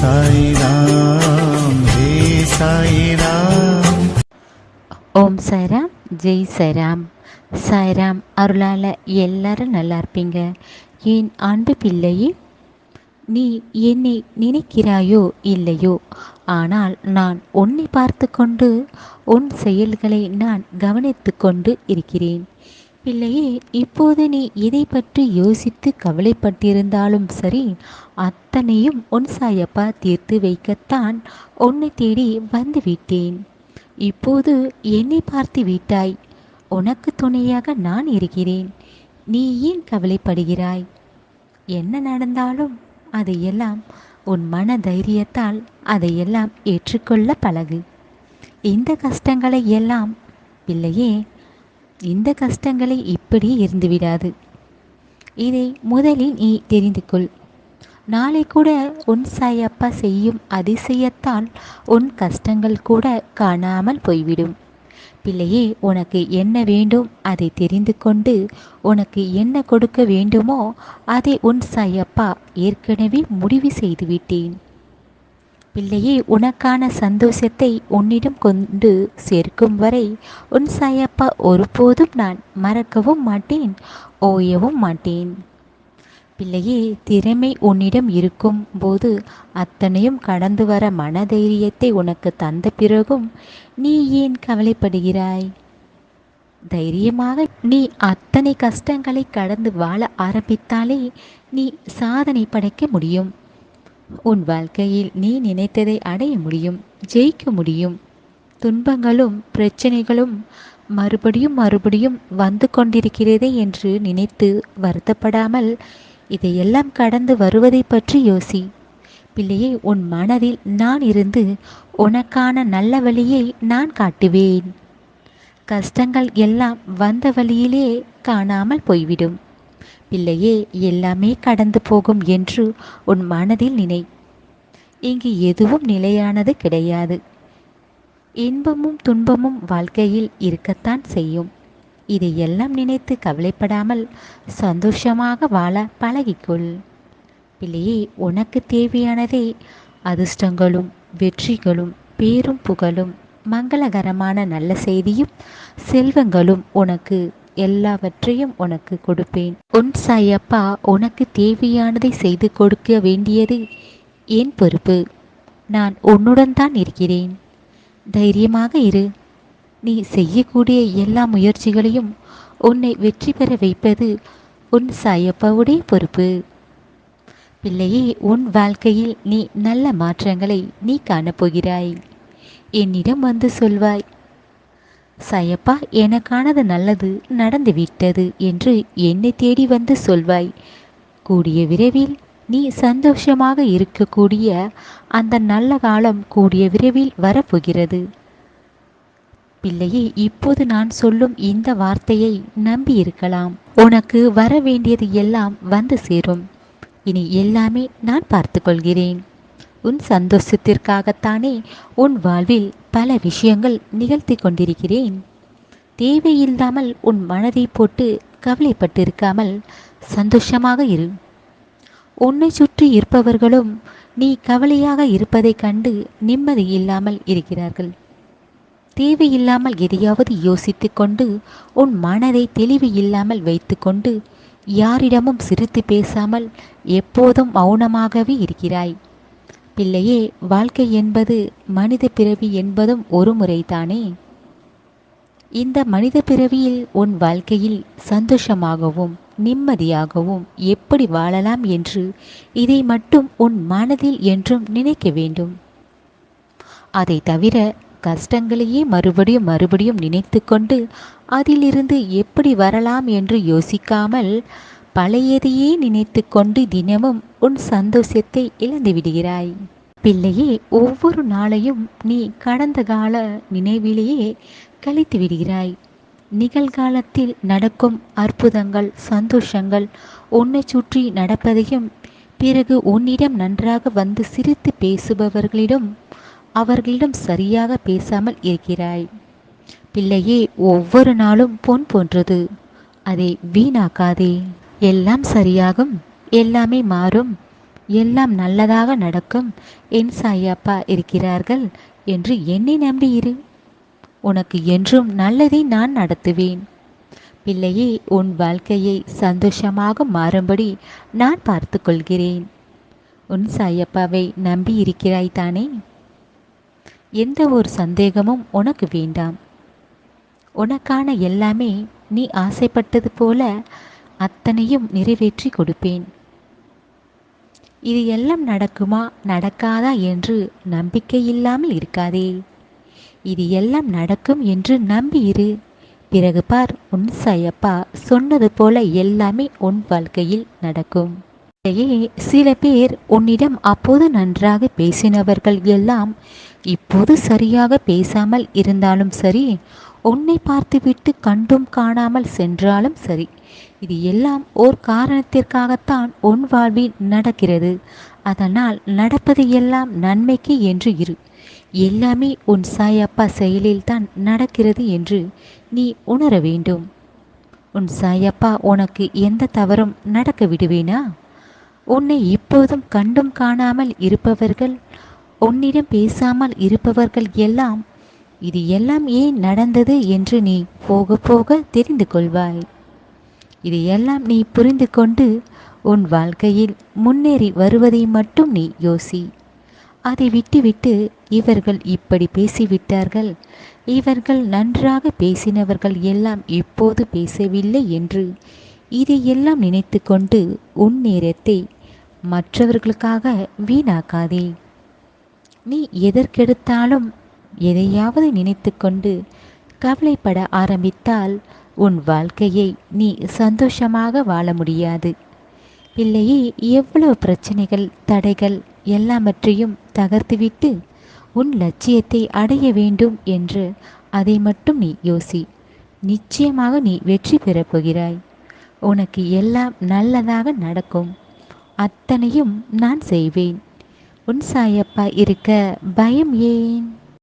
சாய்ராம் ஹே சாய்ராம். ஓம் சாய்ராம், ஜெய் சாய்ராம். சாய்ராம் அருளால் எல்லாரும் நல்லா இருப்பீங்க. என் அன்பு பிள்ளையே, நீ என்னை நினைக்கிறாயோ இல்லையோ, ஆனால் நான் உன்னை பார்த்து கொண்டு உன் செயல்களை நான் கவனித்து கொண்டு இருக்கிறேன். பிள்ளையே, இப்போது நீ எதை பற்றி யோசித்து கவலைப்பட்டிருந்தாலும் சரி, அத்தனையும் உன் சாயப்பா தீர்த்து வைக்கத்தான் உன்னை தேடி வந்துவிட்டேன். இப்போது என்னை பார்த்து விட்டாய். உனக்கு துணையாக நான் இருக்கிறேன். நீ ஏன் கவலைப்படுகிறாய்? என்ன நடந்தாலும் அதையெல்லாம் உன் மன தைரியத்தால் அதையெல்லாம் ஏற்றுக்கொள்ள பழகு. இந்த கஷ்டங்களை எல்லாம் பிள்ளையே, இந்த கஷ்டங்களை இப்படி இருந்துவிடாது. இதை முதலில் நீ தெரிந்து கொள். நாளை கூட உன் சாயப்பா செய்யும் அதிசயத்தால் உன் கஷ்டங்கள் கூட காணாமல் போய்விடும். பிள்ளையே, உனக்கு என்ன வேண்டும் அதை தெரிந்து கொண்டு உனக்கு என்ன கொடுக்க வேண்டுமோ அதை உன் சாயப்பா ஏற்கனவே முடிவு செய்துவிட்டேன். பிள்ளையே, உனக்கான சந்தோஷத்தை உன்னிடம் கொண்டு சேர்க்கும் வரை உன் சாயப்பா ஒருபோதும் நான் மறக்கவும் மாட்டேன், ஓயவும் மாட்டேன். பிள்ளையே, திறமை உன்னிடம் இருக்கும் போது அத்தனையும் கடந்து வர மனதைரியத்தை உனக்கு தந்த பிறகும் நீ ஏன் கவலைப்படுகிறாய்? தைரியமாக நீ அத்தனை கஷ்டங்களை கடந்து வாழ ஆரம்பித்தாலே நீ சாதனை படைக்க முடியும். உன் வாழ்க்கையில் நீ நினைத்ததை அடைய முடியும், ஜெயிக்க முடியும். துன்பங்களும் பிரச்சனைகளும் மறுபடியும் மறுபடியும் வந்து கொண்டிருக்கிறதே என்று நினைத்து வருத்தப்படாமல் இதையெல்லாம் கடந்து வருவதை பற்றி யோசி. பிள்ளையே, உன் மனதில் நான் இருந்து உனக்கான நல்ல வழியை நான் காட்டுவேன். கஷ்டங்கள் எல்லாம் வந்த வழியிலே காணாமல் போய்விடும். பிள்ளையே, எல்லாமே கடந்து போகும் என்று உன் மனதில் நினை. இங்கு எதுவும் நிலையானது கிடையாது. இன்பமும் துன்பமும் வாழ்க்கையில் இருக்கத்தான் செய்யும். இதையெல்லாம் நினைத்து கவலைப்படாமல் சந்தோஷமாக வாழ பழகிக்கொள். பிள்ளையே, உனக்கு தேவையானதே அதிர்ஷ்டங்களும் வெற்றிகளும் பேரும் புகழும் மங்களகரமான நல்ல செய்தியும் செல்வங்களும் உனக்கு எல்லாவற்றையும் உனக்கு கொடுப்பேன். உன் சாயப்பா உனக்கு தேவையானதை செய்து கொடுக்க வேண்டியது என் பொறுப்பு. நான் உன்னுடன் தான் இருக்கிறேன். தைரியமாக இரு. நீ செய்யக்கூடிய எல்லா முயற்சிகளையும் உன்னை வெற்றி பெற வைப்பது உன் சாயப்பாவுடைய பொறுப்பு. பிள்ளையே, உன் வாழ்க்கையில் நீ நல்ல மாற்றங்களை நீ காணப்போகிறாய். என்னிடம் வந்து சொல்வாய், சாயப்பா எனக்கானது நல்லது நடந்துவிட்டது என்று என்னை தேடி வந்து சொல்வாய். கூடிய விரைவில் நீ சந்தோஷமாக இருக்கக்கூடிய அந்த நல்ல காலம் கூடிய விரைவில் வரப்போகிறது. பிள்ளையே, இப்போது நான் சொல்லும் இந்த வார்த்தையை நம்பி இருக்கலாம். உனக்கு வர வேண்டியது எல்லாம் வந்து சேரும். இனி எல்லாமே நான் பார்த்து கொள்கிறேன். உன் சந்தோஷத்திற்காகத்தானே உன் வாழ்வில் பல விஷயங்கள் நிகழ்த்தி கொண்டிருக்கிறேன். தேவையில்லாமல் உன் மனதை போட்டு கவலைப்பட்டிருக்காமல் சந்தோஷமாக இரு. உன்னை சுற்றி இருப்பவர்களும் நீ கவலையாக இருப்பதைக் கண்டு நிம்மதி இல்லாமல் இருக்கிறார்கள். தேவையில்லாமல் எதையாவது யோசித்து கொண்டு உன் மனதை தெளிவு இல்லாமல் வைத்து கொண்டு யாரிடமும் சிரித்து பேசாமல் எப்போதும் மௌனமாகவே இருக்கிறாய். பிள்ளையே, வாழ்க்கை என்பது மனித பிறவி என்பதும் ஒரு முறைதானே. இந்த மனித பிறவியில் உன் வாழ்க்கையில் சந்தோஷமாகவும் நிம்மதியாகவும் எப்படி வாழலாம் என்று இதை மட்டும் உன் மனதில் என்றும் நினைக்க வேண்டும். அதை தவிர கஷ்டங்களையே மறுபடியும் மறுபடியும் நினைத்து கொண்டு அதிலிருந்து எப்படி வரலாம் என்று யோசிக்காமல் பழையதையே நினைத்து கொண்டு தினமும் உன் சந்தோஷத்தை இழந்து விடுகிறாய். பிள்ளையே, ஒவ்வொரு நாளையும் நீ கடந்த கால நினைவிலேயே கழித்து விடுகிறாய். நிகழ்காலத்தில் நடக்கும் அற்புதங்கள் சந்தோஷங்கள் உன்னை சுற்றி நடப்பதையும் பிறகு உன்னிடம் நன்றாக வந்து சிரித்து பேசுபவர்களிடம் அவர்களிடம் சரியாக பேசாமல் இருக்கிறாய். பிள்ளையே, ஒவ்வொரு நாளும் பொன் போன்றது. அதை வீணாக்காதே. எல்லாம் சரியாகும், எல்லாமே மாறும். எல்லாம் நல்லதாக நடக்கும், என் சாயப்பா இருக்கிறார்கள் என்று என்னை நம்பியிரு. உனக்கு என்றும் நல்லதை நான் நடத்துவேன். பிள்ளையே, உன் வாழ்க்கையை சந்தோஷமாக மாறும்படி நான் பார்த்து கொள்கிறேன். உன் சாயப்பாவை நம்பி இருக்கிறாய் தானே? எந்த ஒரு சந்தேகமும் உனக்கு வேண்டாம். உனக்கான எல்லாமே நீ ஆசைப்பட்டது போல அத்தனையும் நிறைவேற்றி கொடுப்பேன். இது எல்லாம் நடக்குமா நடக்காதா என்று நம்பிக்கை இல்லாமல் இருக்காதே. இது எல்லாம் நடக்கும் என்று நம்பியிரு. பிறகு பார், உன் சாயப்பா சொன்னது போல எல்லாமே உன் வாழ்க்கையில் நடக்கும். சில பேர் உன்னிடம் அப்போது நன்றாக பேசினவர்கள் எல்லாம் இப்போது சரியாக பேசாமல் இருந்தாலும் சரி, உன்னை பார்த்துவிட்டு கண்டும் காணாமல் சென்றாலும் சரி, இது எல்லாம் ஓர் காரணத்திற்காகத்தான் உன் வாழ்வில் நடக்கிறது. அதனால் நடப்பது எல்லாம் நன்மைக்கு என்று இரு. எல்லாமே உன் சாயப்பா செயலில்தான் நடக்கிறது என்று நீ உணர வேண்டும். உன் சாயப்பா உனக்கு எந்த தவறும் நடக்க விடுவேனா? உன்னை இப்போதும் கண்டும் காணாமல் இருப்பவர்கள், உன்னிடம் பேசாமல் இருப்பவர்கள் எல்லாம் இது எல்லாம் ஏன் நடந்தது என்று நீ போக போக தெரிந்து கொள்வாய். இது எல்லாம் நீ புரிந்து கொண்டு உன் வாழ்க்கையில் முன்னேறி வருவதை மட்டும் நீ யோசி. அதை விட்டுவிட்டு இவர்கள் இப்படி பேசிவிட்டார்கள், இவர்கள் நன்றாக பேசினவர்கள் எல்லாம் இப்போது பேசவில்லை என்று இதையெல்லாம் நினைத்து கொண்டு உன் நேரத்தை மற்றவர்களுக்காக வீணாக்காதே. நீ எதற்கெடுத்தாலும் எதையாவது நினைத்து கொண்டு கவலைப்பட ஆரம்பித்தால் உன் வாழ்க்கையை நீ சந்தோஷமாக வாழ முடியாது. பிள்ளையே, எவ்வளவு பிரச்சனைகள், தடைகள் எல்லாவற்றையும் தகர்த்துவிட்டு உன் லட்சியத்தை அடைய வேண்டும் என்று அதை மட்டும் நீ யோசி. நிச்சயமாக நீ வெற்றி பெறப் போகிறாய். உனக்கு எல்லாம் நல்லதாக நடக்கும். அத்தனையும் நான் செய்வேன். உன் சாயப்பா இருக்க பயம் ஏன்?